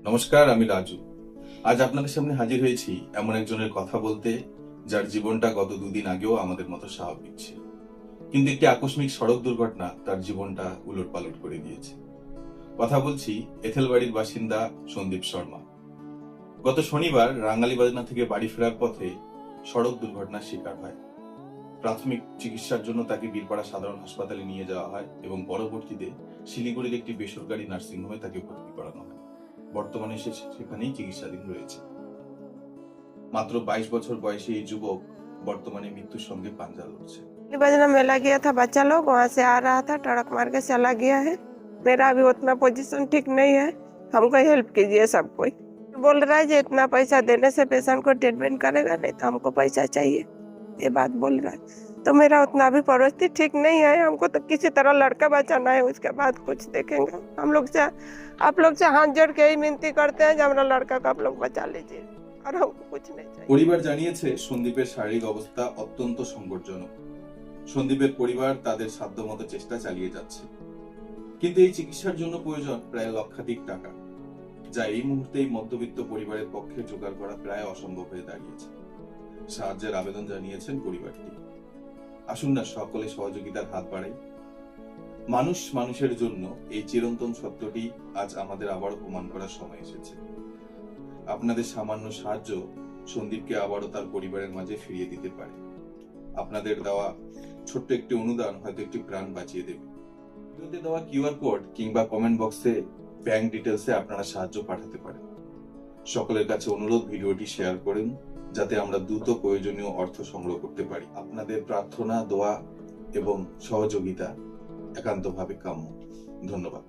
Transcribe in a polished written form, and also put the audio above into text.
নমস্কার, আমি রাজু। আজ আপনাদের সামনে হাজির হয়েছি এমন একজনের কথা বলতে, যার জীবনটা গত দুদিন আগেও আমাদের মতো স্বাভাবিক ছিল, কিন্তু একটি আকস্মিক সড়ক দুর্ঘটনা তার জীবনটা উলটপালট করে দিয়েছে। কথা বলছি এথেলবাড়ির বাসিন্দা সন্দীপ শর্মা। গত শনিবার রাঙ্গালীবাজনা থেকে বাড়ি ফেরার পথে সড়ক দুর্ঘটনার শিকার হয়। প্রাথমিক চিকিৎসার জন্য তাকে বীরপাড়া সাধারণ হাসপাতালে নিয়ে যাওয়া হয় এবং পরবর্তীতে শিলিগুড়ির একটি বেসরকারি নার্সিংহোমে তাকে ভর্তি করানো হয়। বর্তমানে সে সেখানেই চিকিৎসাধীন রয়েছে। মাত্র 22 বছর বয়সী এই যুবক বর্তমানে মৃত্যুর संगे পাঞ্জা লড়ছে। बजना मेला गया था बच्चा लोग, वहाँ से आ रहा था, ट्रक मार के चला गया है। मेरा अभी उतना पोजीशन ठीक नहीं है, हमको हेल्प कीजिए सब कोई। बोल रहा है कि इतना पैसा देने से पेशेंट को ट्रीटमेंट करेगा, नहीं तो हमको पैसा चाहिए, ये बात बोल रहा है। तो मेरा उतना अभी परिस्थिति ठीक नहीं है, हमको तो किसी तरह लड़का बचाना है, उसके बाद कुछ देखेंगे। हम लोग से, आप लोग से हाथ जोड़ के ही विनती करते हैं कि हमारा लड़का को आप लोग बचा लीजिए, और हमको कुछ नहीं चाहिए। পরিবার জানিয়েছে সন্দীপের শারীরিক অবস্থা অত্যন্ত সংকটজনক। সন্দীপের পরিবার তাদের সাধ্যমতো চেষ্টা চালিয়ে যাচ্ছে, কিন্তু এই চিকিৎসার জন্য প্রয়োজন প্রায় লক্ষাধিক টাকা, যা এই মুহূর্তে এই মধ্যবিত্ত পরিবারের পক্ষে জোগাড় করা প্রায় অসম্ভব হয়ে দাঁড়িয়েছে। সাহায্যের আবেদন জানিয়েছেন পরিবারটি। আসুন না সকলে সহযোগিতার হাত বাড়াই। মানুষ মানুষের জন্য, এই চিরন্তন সত্যটি আজ আমাদের আবারও প্রমাণ করার সময় এসেছে। আপনাদের সামান্য সাহায্য সন্দীপকে আবারও তার পরিবারের মাঝে ফিরিয়ে দিতে পারে। আপনাদের দেওয়া ছোট্ট একটি অনুদান হয়তো একটি প্রাণ বাঁচিয়ে দেবে। ভিডিওতে দেওয়া কিউআর কোড কিংবা কমেন্ট বক্সে ব্যাংক ডিটেলসে আপনারা সাহায্য পাঠাতে পারেন। সকলের কাছে অনুরোধ, ভিডিওটি শেয়ার করুন যাতে আমরা দ্রুত প্রয়োজনীয় অর্থ সংগ্রহ করতে পারি। আপনাদের প্রার্থনা, দোয়া এবং সহযোগিতা একান্তভাবে কাম্য। ধন্যবাদ।